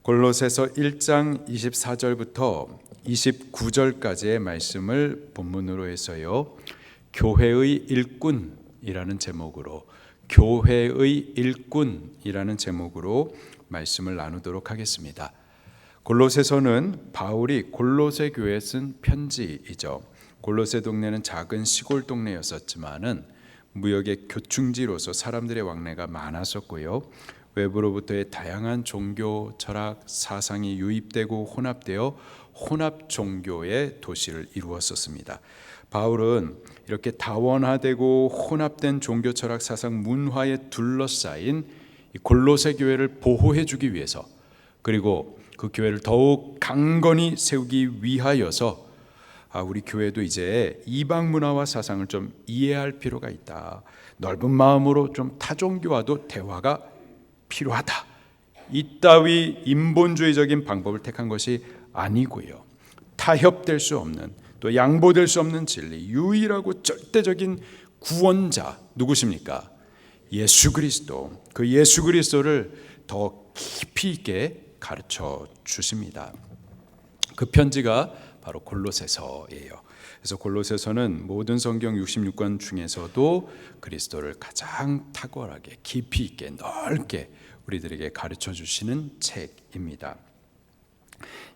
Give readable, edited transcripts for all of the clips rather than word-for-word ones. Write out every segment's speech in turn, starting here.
골로새서 1장 24절부터 29절까지의 말씀을 본문으로 해서요, 교회의 일꾼이라는 제목으로 말씀을 나누도록 하겠습니다. 골로새서는 바울이 골로새 교회에 쓴 편지이죠. 골로새 동네는 작은 시골 동네였었지만은 무역의 교충지로서 사람들의 왕래가 많았었고요, 외부로부터의 다양한 종교, 철학, 사상이 유입되고 혼합되어 혼합 종교의 도시를 이루었었습니다. 바울은 이렇게 다원화되고 혼합된 종교, 철학, 사상, 문화에 둘러싸인 이 골로새 교회를 보호해 주기 위해서, 그리고 그 교회를 더욱 강건히 세우기 위하여서 우리 교회도 이제 이방 문화와 사상을 좀 이해할 필요가 있다. 넓은 마음으로 좀 타종교와도 대화가 필요하다. 이따위 인본주의적인 방법을 택한 것이 아니고요, 타협될 수 없는, 또 양보될 수 없는 진리, 유일하고 절대적인 구원자 누구십니까? 예수 그리스도. 그 예수 그리스도를 더 깊이 있게 가르쳐 주십니다. 그 편지가 바로 골로새서예요. 그래서 골로새서는 모든 성경 66권 중에서도 그리스도를 가장 탁월하게 깊이 있게 넓게 우리들에게 가르쳐 주시는 책입니다.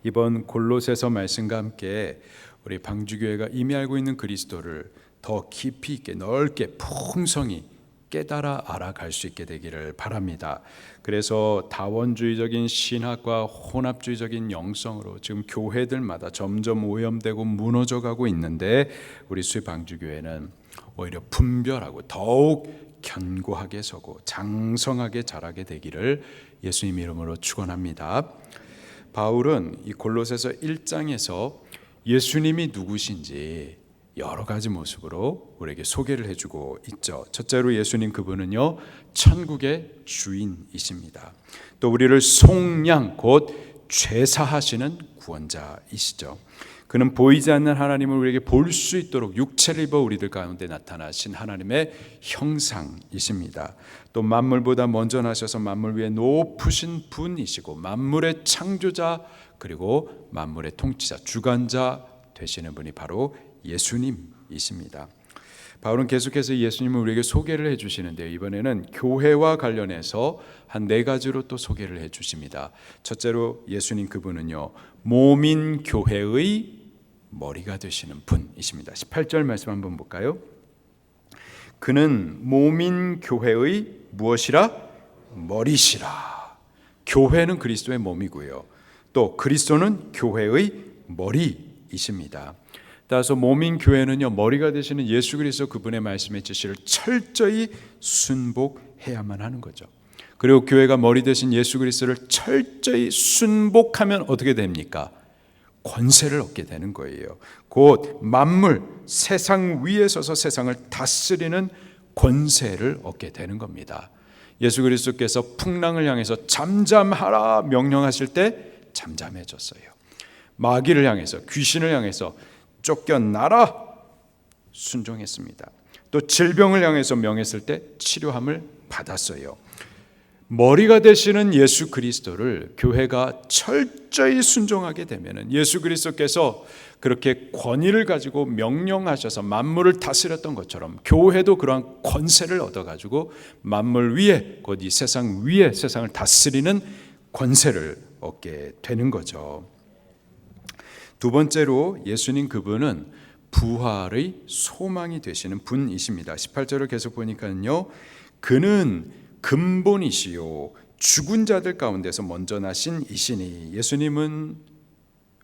이번 골로새서 말씀과 함께 우리 방주교회가 이미 알고 있는 그리스도를 더 깊이 있게 넓게 풍성히 깨달아 알아갈 수 있게 되기를 바랍니다. 그래서 다원주의적인 신학과 혼합주의적인 영성으로 지금 교회들마다 점점 오염되고 무너져가고 있는데, 우리 수방주교회는 오히려 분별하고 더욱 견고하게 서고 장성하게 자라게 되기를 예수님 이름으로 축원합니다. 바울은 이 골로새서 1장에서 예수님이 누구신지 여러 가지 모습으로 우리에게 소개를 해주고 있죠. 첫째로 예수님, 그분은요 천국의 주인이십니다. 또 우리를 속량 곧 죄사하시는 구원자이시죠. 그는 보이지 않는 하나님을 우리에게 볼 수 있도록 육체를 입어 우리들 가운데 나타나신 하나님의 형상이십니다. 또 만물보다 먼저 나셔서 만물 위에 높으신 분이시고 만물의 창조자, 그리고 만물의 통치자, 주관자 되시는 분이 바로 예수님이십니다. 바울은 계속해서 예수님을 우리에게 소개를 해주시는데요, 이번에는 교회와 관련해서 한 4가지로 또 소개를 해주십니다. 첫째로 예수님, 그분은요 몸인 교회의 머리가 되시는 분이십니다. 18절 말씀 한번 볼까요? 그는 몸인 교회의 무엇이라? 머리시라. 교회는 그리스도의 몸이고요, 또 그리스도는 교회의 머리이십니다. 따라서 몸인 교회는요 머리가 되시는 예수 그리스도 그분의 말씀의 지시를 철저히 순복해야만 하는 거죠. 그리고 교회가 머리 되신 예수 그리스도를 철저히 순복하면 어떻게 됩니까? 권세를 얻게 되는 거예요. 곧 만물, 세상 위에 서서 세상을 다스리는 권세를 얻게 되는 겁니다. 예수 그리스도께서 풍랑을 향해서 잠잠하라 명령하실 때 잠잠해졌어요. 마귀를 향해서, 귀신을 향해서 쫓겨나라 순종했습니다. 또 질병을 향해서 명했을 때 치료함을 받았어요. 머리가 되시는 예수 그리스도를 교회가 철저히 순종하게 되면 예수 그리스도께서 그렇게 권위를 가지고 명령하셔서 만물을 다스렸던 것처럼 교회도 그러한 권세를 얻어가지고 만물 위에, 곧 이 세상 위에 세상을 다스리는 권세를 얻게 되는 거죠. 두 번째로 예수님, 그분은 부활의 소망이 되시는 분이십니다. 18절을 계속 보니까요, 그는 근본이시요 죽은 자들 가운데서 먼저 나신 이시니. 예수님은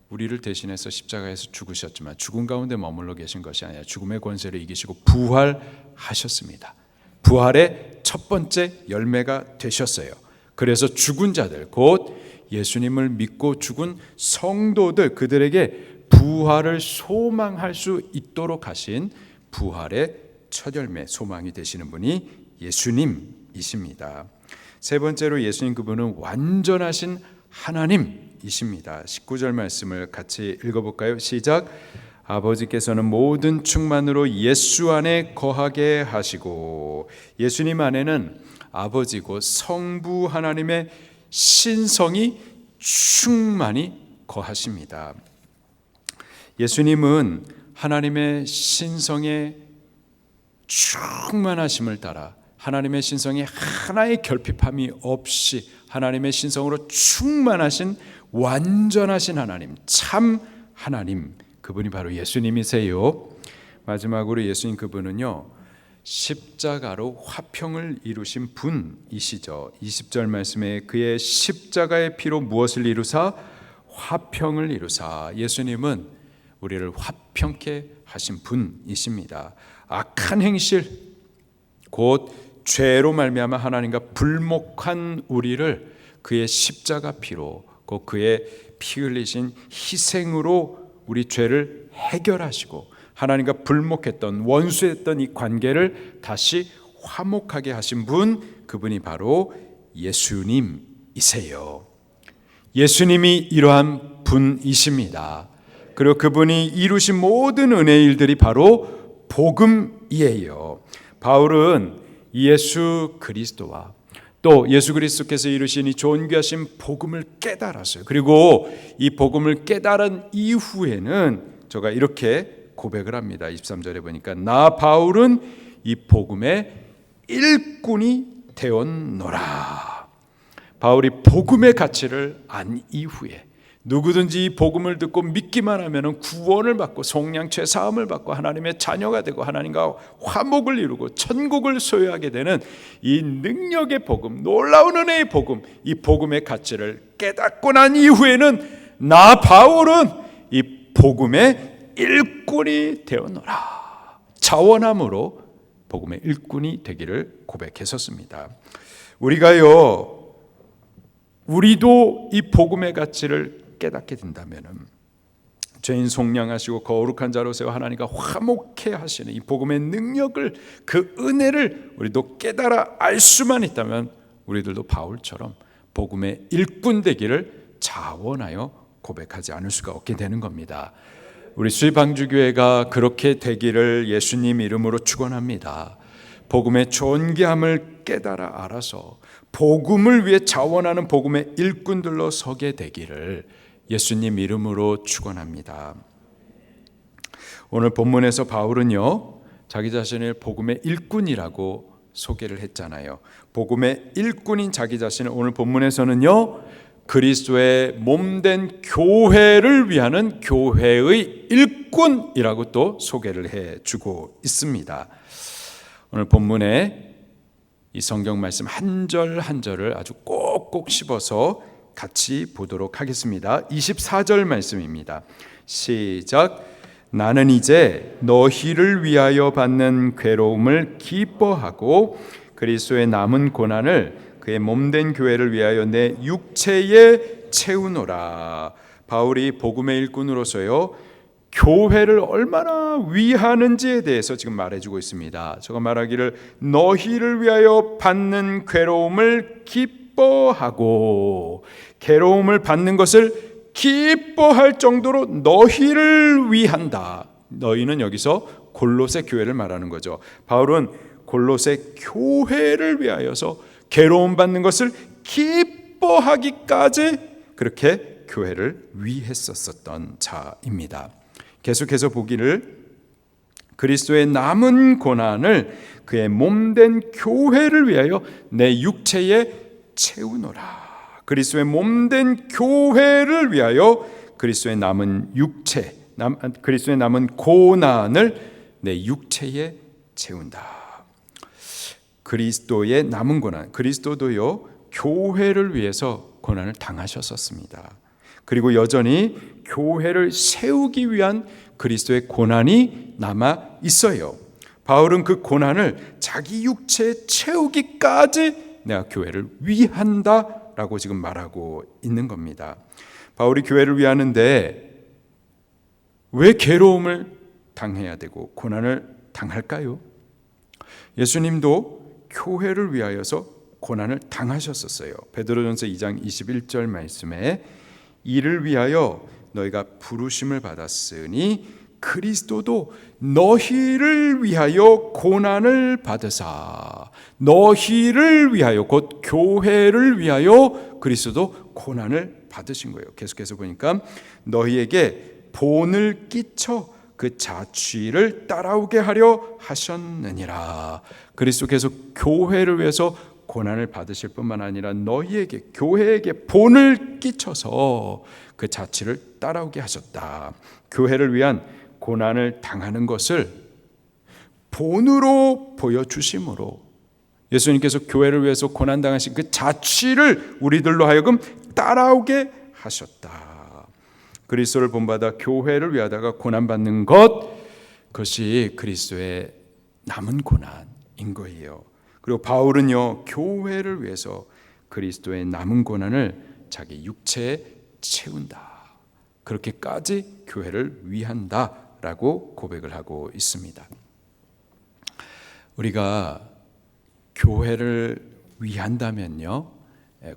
우리를 대신해서 십자가에서 죽으셨지만 죽음 가운데 머물러 계신 것이 아니라 죽음의 권세를 이기시고 부활하셨습니다. 부활의 첫 번째 열매가 되셨어요. 그래서 죽은 자들, 곧 예수님을 믿고 죽은 성도들, 그들에게 부활을 소망할 수 있도록 하신 부활의 첫 열매, 소망이 되시는 분이 예수님이십니다. 세 번째로 예수님, 그분은 완전하신 하나님이십니다. 19절 말씀을 같이 읽어볼까요? 시작. 아버지께서는 모든 충만으로 예수 안에 거하게 하시고. 예수님 안에는 아버지고 성부 하나님의 신성이 충만히 거하십니다. 예수님은 하나님의 신성의 충만하심을 따라 하나님의 신성이 하나의 결핍함이 없이 하나님의 신성으로 충만하신 완전하신 하나님, 참 하나님, 그분이 바로 예수님이세요. 마지막으로 예수님 그분은요, 십자가로 화평을 이루신 분이시죠. 20절 말씀에 그의 십자가의 피로 무엇을 이루사? 화평을 이루사. 예수님은 우리를 화평케 하신 분이십니다. 악한 행실, 곧 죄로 말미암아 하나님과 불목한 우리를 그의 십자가 피로, 곧 그의 피 흘리신 희생으로 우리 죄를 해결하시고 하나님과 불목했던, 원수했던 이 관계를 다시 화목하게 하신 분, 그분이 바로 예수님이세요. 예수님이 이러한 분이십니다. 그리고 그분이 이루신 모든 은혜의 일들이 바로 복음이에요. 바울은 예수 그리스도와 또 예수 그리스도께서 이루신 이 존귀하신 복음을 깨달았어요. 그리고 이 복음을 깨달은 이후에는 제가 이렇게 고백을 합니다. 23절에 보니까 나 바울은 이 복음의 일꾼이 되었노라. 바울이 복음의 가치를 안 이후에 누구든지 이 복음을 듣고 믿기만 하면 구원을 받고 속량 죄 사함을 받고 하나님의 자녀가 되고 하나님과 화목을 이루고 천국을 소유하게 되는 이 능력의 복음, 놀라운 은혜의 복음, 이 복음의 가치를 깨닫고 난 이후에는 나 바울은 이 복음의 일꾼이 되었노라. 자원함으로 복음의 일꾼이 되기를 고백했었습니다. 우리도 이 복음의 가치를 깨닫게 된다면 죄인 속량하시고 거룩한 자로서 하나님과 화목해 하시는 이 복음의 능력을, 그 은혜를 우리도 깨달아 알 수만 있다면 우리들도 바울처럼 복음의 일꾼 되기를 자원하여 고백하지 않을 수가 없게 되는 겁니다. 우리 수입방주교회가 그렇게 되기를 예수님 이름으로 축원합니다. 복음의 존귀함을 깨달아 알아서 복음을 위해 자원하는 복음의 일꾼들로 서게 되기를 예수님 이름으로 축원합니다. 오늘 본문에서 바울은요, 자기 자신을 복음의 일꾼이라고 소개를 했잖아요. 복음의 일꾼인 자기 자신을 오늘 본문에서는요, 그리스도의 몸된 교회를 위하는 교회의 일꾼이라고 또 소개를 해주고 있습니다. 오늘 본문에 이 성경 말씀 한 절 한 절을 아주 꼭꼭 씹어서 같이 보도록 하겠습니다. 24절 말씀입니다. 시작. 나는 이제 너희를 위하여 받는 괴로움을 기뻐하고 그리스도의 남은 고난을 그의 몸된 교회를 위하여 내 육체에 채우노라. 바울이 복음의 일꾼으로서요, 교회를 얼마나 위하는지에 대해서 지금 말해주고 있습니다. 저가 말하기를 너희를 위하여 받는 괴로움을 기뻐하고, 괴로움을 받는 것을 기뻐할 정도로 너희를 위한다. 너희는 여기서 골로새 교회를 말하는 거죠. 바울은 골로새 교회를 위하여서 괴로움 받는 것을 기뻐하기까지 그렇게 교회를 위했었던 자입니다. 계속해서 보기를 그리스도의 남은 고난을 그의 몸된 교회를 위하여 내 육체에 채우노라. 그리스도의 몸된 교회를 위하여 그리스도의 남은 육체, 그리스도의 남은 고난을 내 육체에 채운다. 그리스도의 남은 고난, 그리스도도요 교회를 위해서 고난을 당하셨었습니다. 그리고 여전히 교회를 세우기 위한 그리스도의 고난이 남아 있어요. 바울은 그 고난을 자기 육체에 채우기까지 내가 교회를 위한다라고 지금 말하고 있는 겁니다. 바울이 교회를 위하는데 왜 괴로움을 당해야 되고 고난을 당할까요? 예수님도 교회를 위하여서 고난을 당하셨었어요. 베드로전서 2장 21절 말씀에 이를 위하여 너희가 부르심을 받았으니 그리스도도 너희를 위하여 고난을 받으사, 너희를 위하여 곧 교회를 위하여 그리스도도 고난을 받으신 거예요. 계속해서 보니까 너희에게 본을 끼쳐 그 자취를 따라오게 하려 하셨느니라. 그리스도께서 교회를 위해서 고난을 받으실 뿐만 아니라 너희에게, 교회에게 본을 끼쳐서 그 자취를 따라오게 하셨다. 교회를 위한 고난을 당하는 것을 본으로 보여주심으로 예수님께서 교회를 위해서 고난당하신 그 자취를 우리들로 하여금 따라오게 하셨다. 그리스도를 본받아 교회를 위하다가 고난받는 그것이 그리스도의 남은 고난인 거예요. 그리고 바울은요, 교회를 위해서 그리스도의 남은 고난을 자기 육체에 채운다. 그렇게까지 교회를 위한다라고 고백을 하고 있습니다. 우리가 교회를 위한다면요,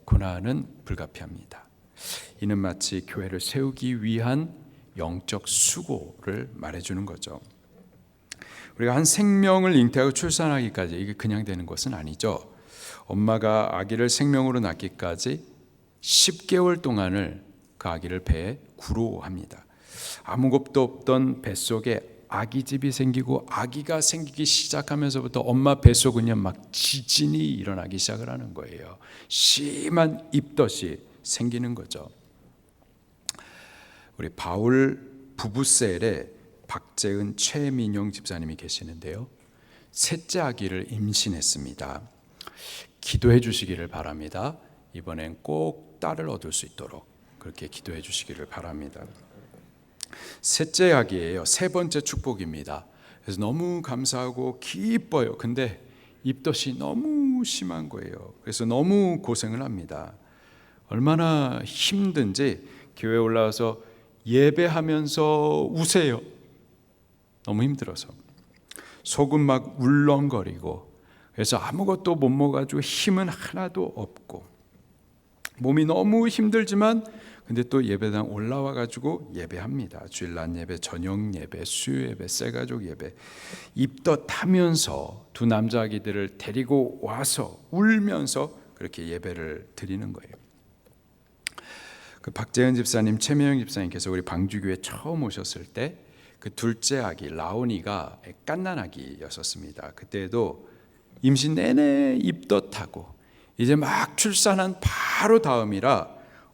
고난은 불가피합니다. 이는 마치 교회를 세우기 위한 영적 수고를 말해주는 거죠. 우리가 한 생명을 잉태하고 출산하기까지 이게 그냥 되는 것은 아니죠. 엄마가 아기를 생명으로 낳기까지 10개월 동안을 그 아기를 배에 구로합니다. 아무것도 없던 뱃속에 아기집이 생기고 아기가 생기기 시작하면서부터 엄마 뱃속은요 막 지진이 일어나기 시작을 하는 거예요. 심한 입덧이 생기는 거죠. 우리 바울 부부셀에 박재은 최민영 집사님이 계시는데요, 셋째 아기를 임신했습니다. 기도해 주시기를 바랍니다. 이번엔 꼭 딸을 얻을 수 있도록 그렇게 기도해 주시기를 바랍니다. 셋째 아기예요. 세 번째 축복입니다. 그래서 너무 감사하고 기뻐요. 근데 입덧이 너무 심한 거예요. 그래서 너무 고생을 합니다. 얼마나 힘든지 교회에 올라와서 예배하면서 우세요. 너무 힘들어서 속은 막 울렁거리고, 그래서 아무것도 못 먹어가지고 힘은 하나도 없고 몸이 너무 힘들지만 근데 또 예배당 올라와가지고 예배합니다. 주일 낮 예배, 저녁 예배, 수요 예배, 새가족 예배. 입덧하면서 두 남자 아기들을 데리고 와서 울면서 그렇게 예배를 드리는 거예요. 그 박재현 집사님, 최명영 집사님께서 우리 방주교회 처음 오셨을 때 그 둘째 아기 라온이가 갓난아기였었습니다. 그때도 임신 내내 입덧하고 이제 막 출산한 바로 다음이라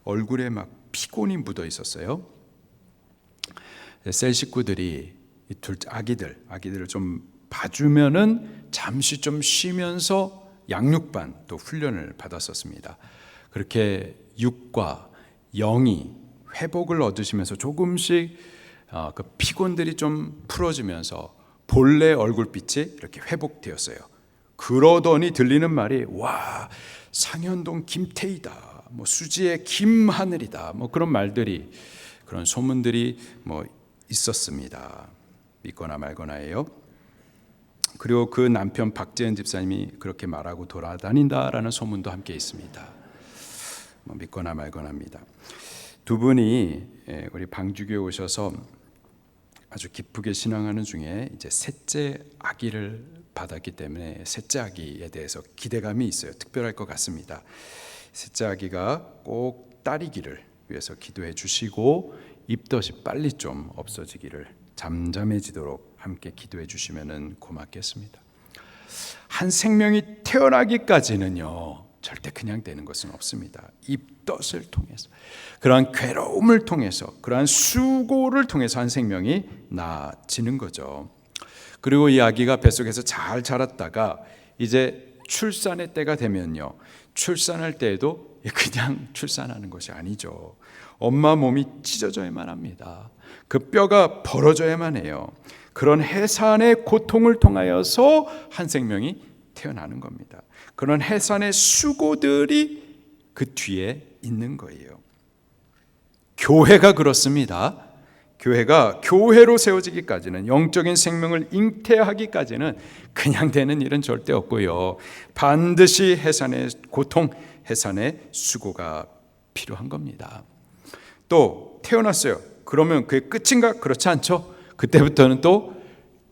얼굴에 막 피곤이 묻어 있었어요. 셀 식구들이 이 둘째 아기들을 좀 봐주면은 잠시 좀 쉬면서 양육반 또 훈련을 받았었습니다. 그렇게 육과 영이 회복을 얻으시면서 조금씩 그 피곤들이 좀 풀어지면서 본래 얼굴빛이 이렇게 회복되었어요. 그러더니 들리는 말이 와, 상현동 김태희다, 뭐 수지의 김하늘이다, 뭐 그런 말들이, 그런 소문들이 뭐 있었습니다. 믿거나 말거나예요. 그리고 그 남편 박재현 집사님이 그렇게 말하고 돌아다닌다라는 소문도 함께 있습니다. 뭐 믿거나 말거나입니다. 두 분이 우리 방주교에 오셔서 아주 기쁘게 신앙하는 중에 이제 셋째 아기를 받았기 때문에 셋째 아기에 대해서 기대감이 있어요. 특별할 것 같습니다. 셋째 아기가 꼭 딸이기를 위해서 기도해 주시고 입덧이 빨리 좀 없어지기를, 잠잠해지도록 함께 기도해 주시면 고맙겠습니다. 한 생명이 태어나기까지는요 절대 그냥 되는 것은 없습니다. 입덧을 통해서, 그러한 괴로움을 통해서, 그러한 수고를 통해서 한 생명이 나아지는 거죠. 그리고 이 아기가 뱃속에서 잘 자랐다가 이제 출산의 때가 되면요, 출산할 때에도 그냥 출산하는 것이 아니죠. 엄마 몸이 찢어져야만 합니다. 그 뼈가 벌어져야만 해요. 그런 해산의 고통을 통하여서 한 생명이 태어나는 겁니다. 그런 해산의 수고들이 그 뒤에 있는 거예요. 교회가 그렇습니다. 교회가 교회로 세워지기까지는, 영적인 생명을 잉태하기까지는 그냥 되는 일은 절대 없고요. 반드시 해산의 고통, 해산의 수고가 필요한 겁니다. 또 태어났어요. 그러면 그게 끝인가? 그렇지 않죠. 그때부터는 또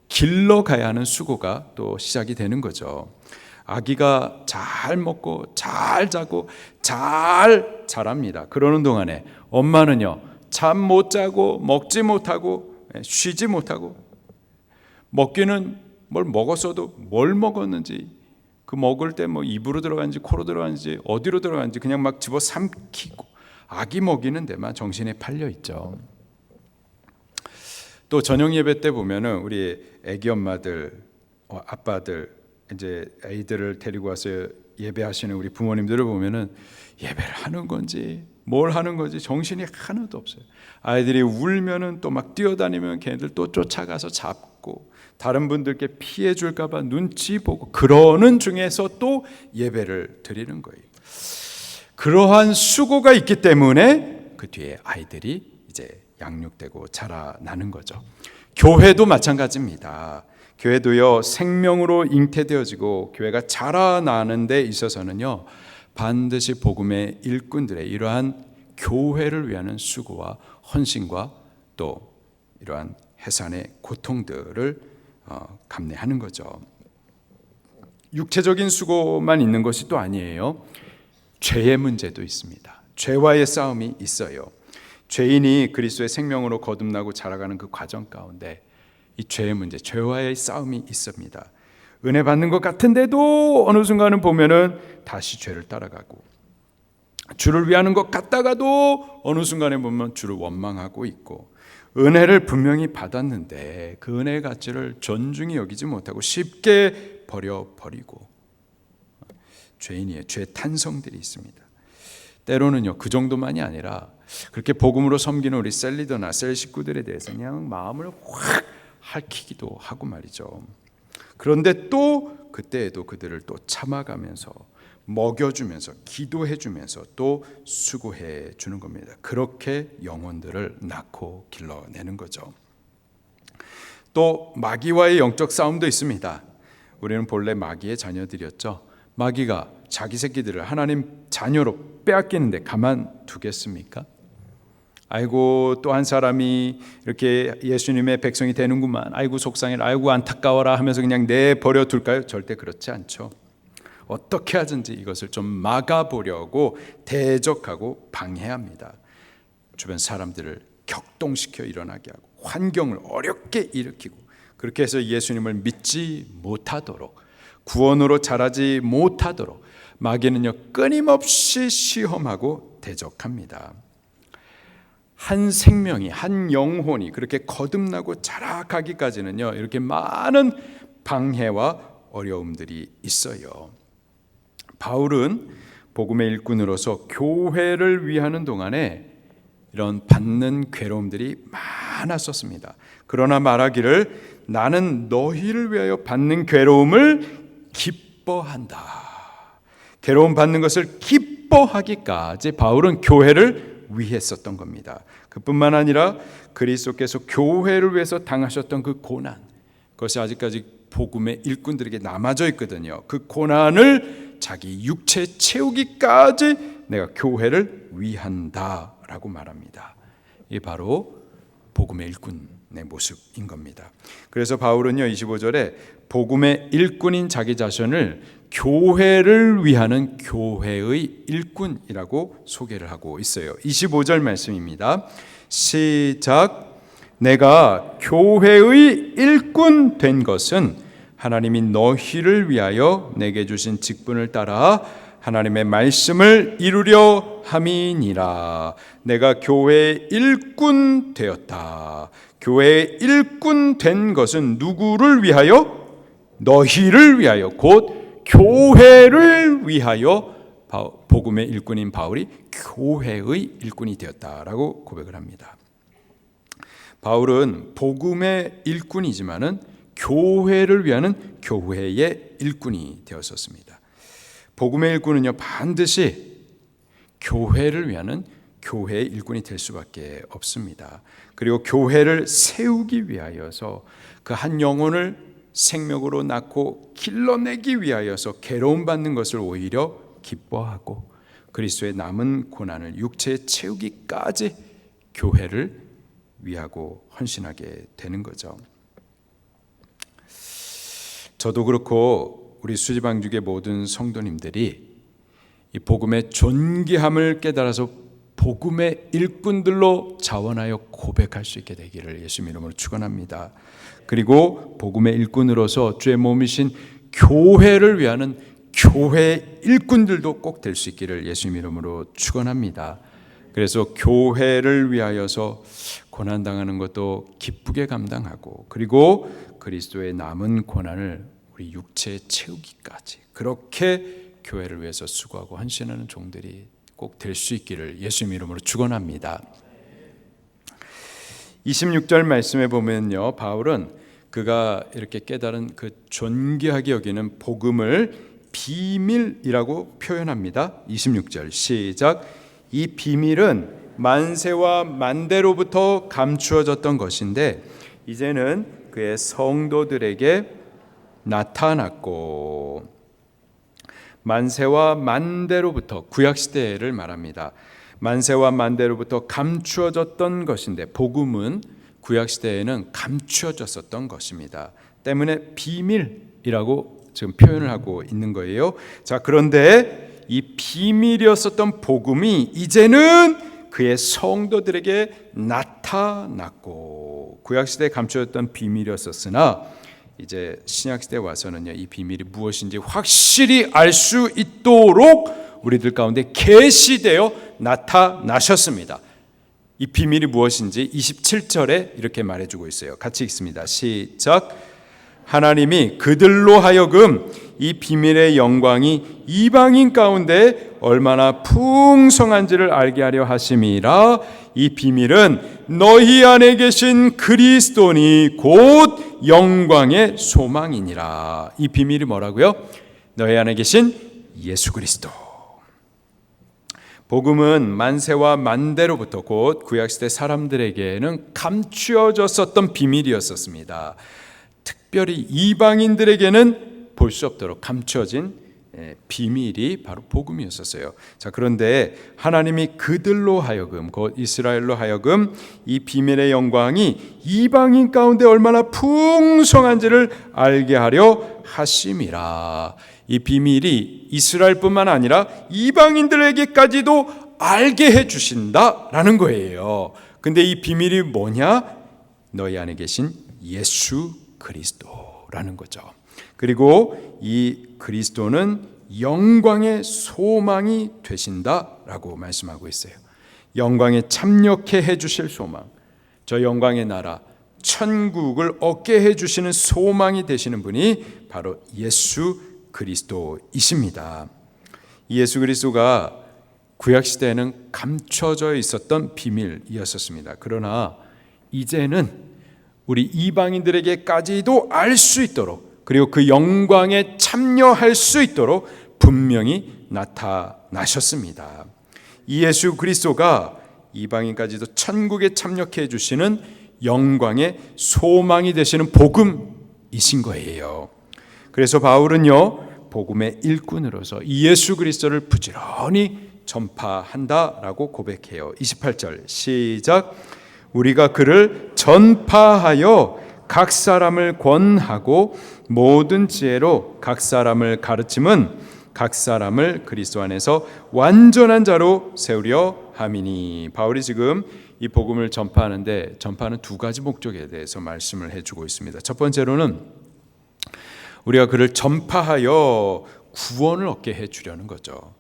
길러 가야 하는 수고가 또 시작이 되는 거죠. 아기가 잘 먹고 잘 자고 잘 자랍니다. 그러는 동안에 엄마는요, 잠 못 자고 먹지 못하고 쉬지 못하고, 먹기는 뭘 먹었어도 뭘 먹었는지, 그 먹을 때 뭐 입으로 들어가는지 코로 들어가는지 어디로 들어가는지 그냥 막 집어 삼키고 아기 먹이는 데만 정신이 팔려 있죠. 또 저녁 예배 때 보면은 우리 애기 엄마들, 아빠들, 이제 아이들을 데리고 와서 예배하시는 우리 부모님들을 보면은 예배를 하는 건지 뭘 하는 건지 정신이 하나도 없어요. 아이들이 울면은 또 막 뛰어다니면 걔네들 또 쫓아가서 잡고, 다른 분들께 피해 줄까 봐 눈치 보고, 그러는 중에서 또 예배를 드리는 거예요. 그러한 수고가 있기 때문에 그 뒤에 아이들이 이제 양육되고 자라나는 거죠. 교회도 마찬가지입니다. 교회도요, 생명으로 잉태되어지고 교회가 자라나는 데 있어서는요, 반드시 복음의 일꾼들의 이러한 교회를 위한 수고와 헌신과 또 이러한 해산의 고통들을 감내하는 거죠. 육체적인 수고만 있는 것이 또 아니에요. 죄의 문제도 있습니다. 죄와의 싸움이 있어요. 죄인이 그리스도의 생명으로 거듭나고 자라가는 그 과정 가운데 이 죄의 문제, 죄와의 싸움이 있습니다. 은혜 받는 것 같은데도 어느 순간은 보면은 다시 죄를 따라가고, 주를 위하는 것 같다가도 어느 순간에 보면 주를 원망하고 있고, 은혜를 분명히 받았는데 그 은혜의 가치를 존중히 여기지 못하고 쉽게 버려버리고, 죄인이에요. 죄 탄성들이 있습니다. 때로는요, 그 정도만이 아니라 그렇게 복음으로 섬기는 우리 셀 리더나 셀 식구들에 대해서 그냥 마음을 확 핥히기도 하고 말이죠. 그런데 또 그때에도 그들을 또 참아가면서 먹여주면서 기도해주면서 또 수고해 주는 겁니다. 그렇게 영혼들을 낳고 길러내는 거죠. 또 마귀와의 영적 싸움도 있습니다. 우리는 본래 마귀의 자녀들이었죠. 마귀가 자기 새끼들을 하나님 자녀로 빼앗기는데 가만두겠습니까? 아이고, 또 한 사람이 이렇게 예수님의 백성이 되는구만, 아이고 속상해라, 아이고 안타까워라 하면서 그냥 내버려 둘까요? 절대 그렇지 않죠. 어떻게 하든지 이것을 좀 막아보려고 대적하고 방해합니다. 주변 사람들을 격동시켜 일어나게 하고 환경을 어렵게 일으키고, 그렇게 해서 예수님을 믿지 못하도록, 구원으로 자라지 못하도록 마귀는요, 끊임없이 시험하고 대적합니다. 한 생명이, 한 영혼이 그렇게 거듭나고 자라가기까지는요, 이렇게 많은 방해와 어려움들이 있어요. 바울은 복음의 일꾼으로서 교회를 위하는 동안에 이런 받는 괴로움들이 많았었습니다. 그러나 말하기를 나는 너희를 위하여 받는 괴로움을 기뻐한다. 괴로움 받는 것을 기뻐하기까지 바울은 교회를 위해 썼던 겁니다. 그뿐만 아니라 그리스도께서 교회를 위해서 당하셨던 그 고난, 그것이 아직까지 복음의 일꾼들에게 남아져 있거든요. 그 고난을 자기 육체 채우기까지 내가 교회를 위한다라고 말합니다. 이게 바로 복음의 일꾼의 모습인 겁니다. 그래서 바울은요, 25절에 복음의 일꾼인 자기 자신을 교회를 위하는 교회의 일꾼이라고 소개를 하고 있어요. 25절 말씀입니다. 시작. 내가 교회의 일꾼 된 것은 하나님이 너희를 위하여 내게 주신 직분을 따라 하나님의 말씀을 이루려 함이니라. 내가 교회의 일꾼 되었다. 교회의 일꾼 된 것은 누구를 위하여? 너희를 위하여, 곧 교회를 위하여 복음의 일꾼인 바울이 교회의 일꾼이 되었다라고 고백을 합니다. 바울은 복음의 일꾼이지만은 교회를 위하는 교회의 일꾼이 되었었습니다. 복음의 일꾼은요, 반드시 교회를 위하는 교회의 일꾼이 될 수밖에 없습니다. 그리고 교회를 세우기 위하여서 그 한 영혼을 생명으로 낳고 길러내기 위하여서 괴로움 받는 것을 오히려 기뻐하고, 그리스도의 남은 고난을 육체에 채우기까지 교회를 위하고 헌신하게 되는 거죠. 저도 그렇고 우리 수지방죽의 모든 성도님들이 이 복음의 존귀함을 깨달아서 복음의 일꾼들로 자원하여 고백할 수 있게 되기를 예수님 이름으로 축원합니다. 그리고 복음의 일꾼으로서 주의 몸이신 교회를 위하는 교회 일꾼들도 꼭 될 수 있기를 예수님 이름으로 축원합니다. 그래서 교회를 위하여서 고난당하는 것도 기쁘게 감당하고, 그리고 그리스도의 남은 고난을 우리 육체에 채우기까지 그렇게 교회를 위해서 수고하고 헌신하는 종들이 꼭 될 수 있기를 예수님 이름으로 축원합니다. 26절 말씀에 보면요, 바울은 그가 이렇게 깨달은 그 존귀하게 여기는 복음을 비밀이라고 표현합니다. 26절 시작. 이 비밀은 만세와 만대로부터 감추어졌던 것인데 이제는 그의 성도들에게 나타났고, 만세와 만대로부터 구약시대를 말합니다. 만세와 만대로부터 감추어졌던 것인데, 복음은 구약시대에는 감추어졌었던 것입니다. 때문에 비밀이라고 지금 표현을 하고 있는 거예요. 자, 그런데 이 비밀이었었던 복음이 이제는 그의 성도들에게 나타났고, 구약시대에 감추어졌던 비밀이었었으나 이제 신약시대에 와서는요, 이 비밀이 무엇인지 확실히 알 수 있도록 우리들 가운데 계시되어 나타나셨습니다. 이 비밀이 무엇인지 27절에 이렇게 말해주고 있어요. 같이 읽습니다. 시작. 하나님이 그들로 하여금 이 비밀의 영광이 이방인 가운데 얼마나 풍성한지를 알게 하려 하심이라. 이 비밀은 너희 안에 계신 그리스도니 곧 영광의 소망이니라. 이 비밀이 뭐라고요? 너희 안에 계신 예수 그리스도. 복음은 만세와 만대로부터 곧 구약시대 사람들에게는 감추어졌었던 비밀이었었습니다. 특별히 이방인들에게는 볼 수 없도록 감추어진 비밀이 바로 복음이었었어요. 자, 그런데 하나님이 그들로 하여금, 곧 이스라엘로 하여금 이 비밀의 영광이 이방인 가운데 얼마나 풍성한지를 알게 하려 하심이라. 이 비밀이 이스라엘뿐만 아니라 이방인들에게까지도 알게 해주신다라는 거예요. 근데 이 비밀이 뭐냐? 너희 안에 계신 예수 그리스도라는 거죠. 그리고 이 그리스도는 영광의 소망이 되신다라고 말씀하고 있어요. 영광에 참여케 해주실 소망, 저 영광의 나라 천국을 얻게 해주시는 소망이 되시는 분이 바로 예수 그리스도이십니다. 이 예수 그리스도가 구약시대에는 감춰져 있었던 비밀이었었습니다. 그러나 이제는 우리 이방인들에게까지도 알 수 있도록, 그리고 그 영광에 참여할 수 있도록 분명히 나타나셨습니다. 이 예수 그리스도가 이방인까지도 천국에 참여해 주시는 영광의 소망이 되시는 복음이신 거예요. 그래서 바울은요, 복음의 일꾼으로서 이 예수 그리스도를 부지런히 전파한다라고 고백해요. 28절 시작. 우리가 그를 전파하여 각 사람을 권하고 모든 지혜로 각 사람을 가르침은 각 사람을 그리스도 안에서 완전한 자로 세우려 함이니. 바울이 지금 이 복음을 전파하는데 전파하는 두 가지 목적에 대해서 말씀을 해주고 있습니다. 첫 번째로는 우리가 그를 전파하여 구원을 얻게 해주려는 거죠.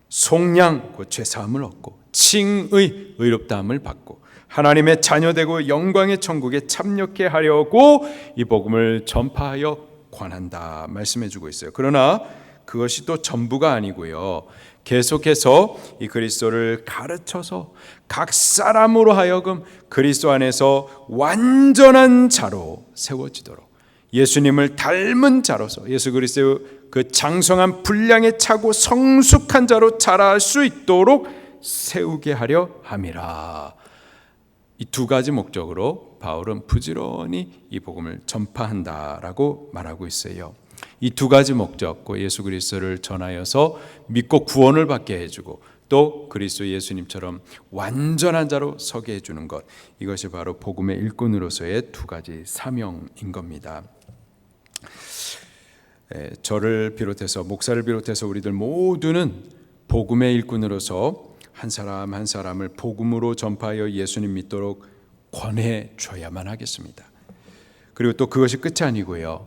속량, 죄사함을 얻고 칭의, 의롭다함을 받고 하나님의 자녀되고 영광의 천국에 참여케 하려고 이 복음을 전파하여 권한다 말씀해주고 있어요. 그러나 그것이 또 전부가 아니고요, 계속해서 이 그리스도를 가르쳐서 각 사람으로 하여금 그리스도 안에서 완전한 자로 세워지도록, 예수님을 닮은 자로서 예수 그리스도의 그 장성한 분량에 차고 성숙한 자로 자랄 수 있도록 세우게 하려 함이라. 이 두 가지 목적으로 바울은 부지런히 이 복음을 전파한다라고 말하고 있어요. 이 두 가지 목적, 예수 그리스도를 전하여서 믿고 구원을 받게 해주고 또 그리스도 예수님처럼 완전한 자로 서게 해주는 것, 이것이 바로 복음의 일꾼으로서의 두 가지 사명인 겁니다. 저를 비롯해서 목사를 비롯해서 우리들 모두는 복음의 일꾼으로서 한 사람 한 사람을 복음으로 전파하여 예수님 믿도록 권해 줘야만 하겠습니다. 그리고 또 그것이 끝이 아니고요,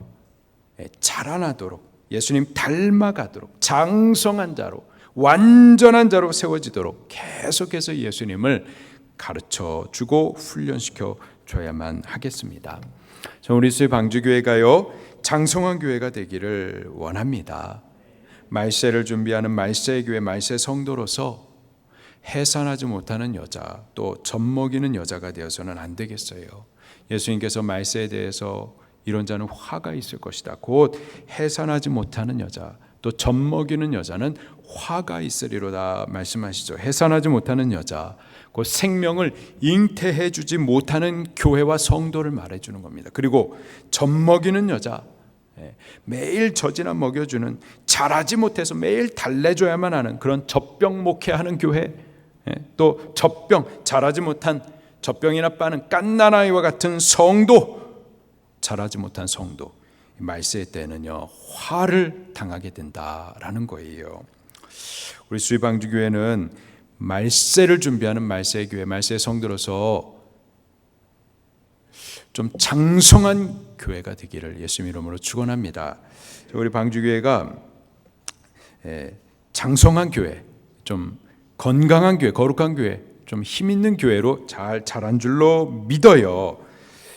자라나도록 예수님 닮아가도록 장성한 자로 완전한 자로 세워지도록 계속해서 예수님을 가르쳐 주고 훈련시켜 줘야만 하겠습니다. 우리 수의 방주교회가요 장성한 교회가 되기를 원합니다. 말세를 준비하는 말세의 교회, 말세 성도로서 해산하지 못하는 여자, 또 젖먹이는 여자가 되어서는 안 되겠어요. 예수님께서 말세에 대해서 이런 자는 화가 있을 것이다, 곧 해산하지 못하는 여자, 또 젖먹이는 여자는 화가 있으리로다 말씀하시죠. 해산하지 못하는 여자, 그 생명을 잉태해 주지 못하는 교회와 성도를 말해주는 겁니다. 그리고 젖먹이는 여자, 매일 젖이나 먹여주는, 자라지 못해서 매일 달래줘야만 하는 그런 젖병 목회하는 교회, 또 젖병, 자라지 못한 젖병이나 빠는 갓난아이와 같은 성도, 자라지 못한 성도, 말세 때는요 화를 당하게 된다라는 거예요. 우리 수의방주교회는 말세를 준비하는 말세의 교회, 말세의 성도로서 좀 장성한 교회가 되기를 예수님 이름으로 축원합니다. 우리 방주교회가 장성한 교회, 좀 건강한 교회, 거룩한 교회, 좀 힘 있는 교회로 잘 자란 줄로 믿어요.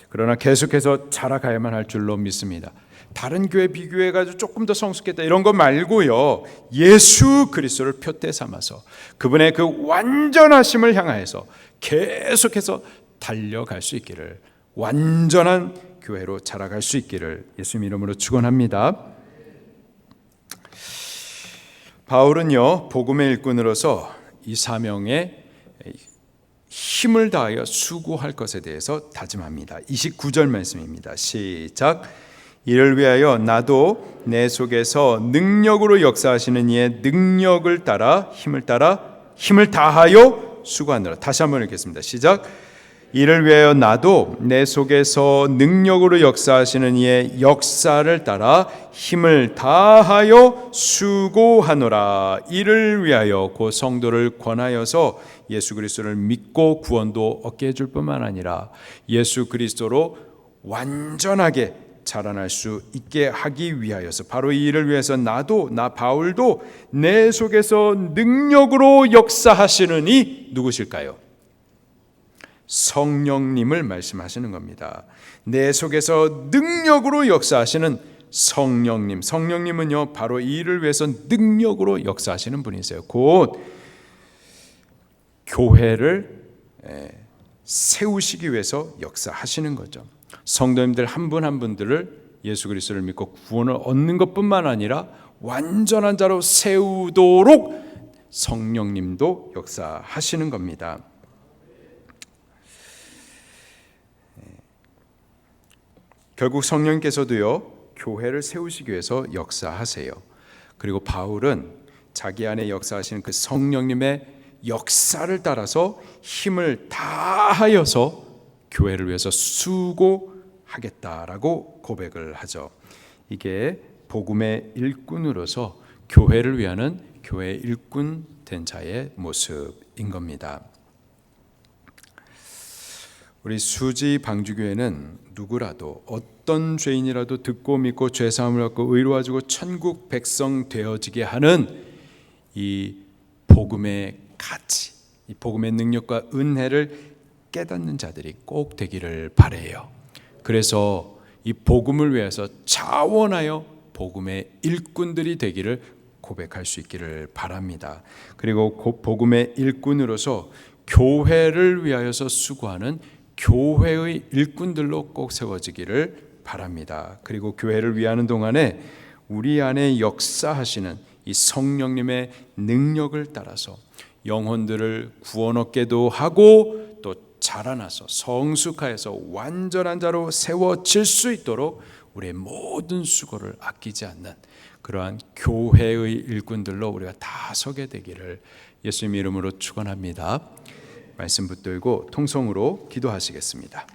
그러나 계속해서 자라가야만 할 줄로 믿습니다. 다른 교회 비교해가지고 조금 더 성숙했다 이런 거 말고요, 예수 그리스도를 표대 삼아서 그분의 그 완전하심을 향하여서 계속해서 달려갈 수 있기를, 완전한 교회로 자라갈 수 있기를 예수님 이름으로 축원합니다. 바울은요 복음의 일꾼으로서 이 사명에 힘을 다하여 수고할 것에 대해서 다짐합니다. 29절 말씀입니다. 시작. 이를 위하여 나도 내 속에서 능력으로 역사하시는 이의 능력을 따라 힘을 다하여 수고하노라. 다시 한번 읽겠습니다. 시작. 이를 위하여 나도 내 속에서 능력으로 역사하시는 이의 역사를 따라 힘을 다하여 수고하노라. 이를 위하여 그 성도를 권하여서 예수 그리스도를 믿고 구원도 얻게 해줄 뿐만 아니라 예수 그리스도로 완전하게 자라날 수 있게 하기 위하여서, 바로 이 일을 위해서 나도, 나 바울도 내 속에서 능력으로 역사하시는 이 누구실까요? 성령님을 말씀하시는 겁니다. 내 속에서 능력으로 역사하시는 성령님, 성령님은요 바로 이 일을 위해서 능력으로 역사하시는 분이세요. 곧 교회를 세우시기 위해서 역사하시는 거죠. 성도님들 한 분 한 분들을 예수 그리스도를 믿고 구원을 얻는 것뿐만 아니라 완전한 자로 세우도록 성령님도 역사하시는 겁니다. 결국 성령님께서도요 교회를 세우시기 위해서 역사하세요. 그리고 바울은 자기 안에 역사하시는 그 성령님의 역사를 따라서 힘을 다하여서 교회를 위해서 수고하겠다라고 고백을 하죠. 이게 복음의 일꾼으로서 교회를 위하는 교회의 일꾼 된 자의 모습인 겁니다. 우리 수지 방주교회는 누구라도 어떤 죄인이라도 듣고 믿고 죄사함을 받고 의로 가지고 천국 백성 되어지게 하는 이 복음의 가치, 이 복음의 능력과 은혜를 깨닫는 자들이 꼭 되기를 바라요. 그래서 이 복음을 위해서 자원하여 복음의 일꾼들이 되기를 고백할 수 있기를 바랍니다. 그리고 복음의 일꾼으로서 교회를 위하여서 수고하는 교회의 일꾼들로 꼭 세워지기를 바랍니다. 그리고 교회를 위하는 동안에 우리 안에 역사하시는 이 성령님의 능력을 따라서 영혼들을 구원 얻게도 하고 또 자라나서 성숙하여서 완전한 자로 세워질 수 있도록 우리의 모든 수고를 아끼지 않는 그러한 교회의 일꾼들로 우리가 다 서게 되기를 예수님 이름으로 축원합니다. 말씀 붙들고 통성으로 기도하시겠습니다.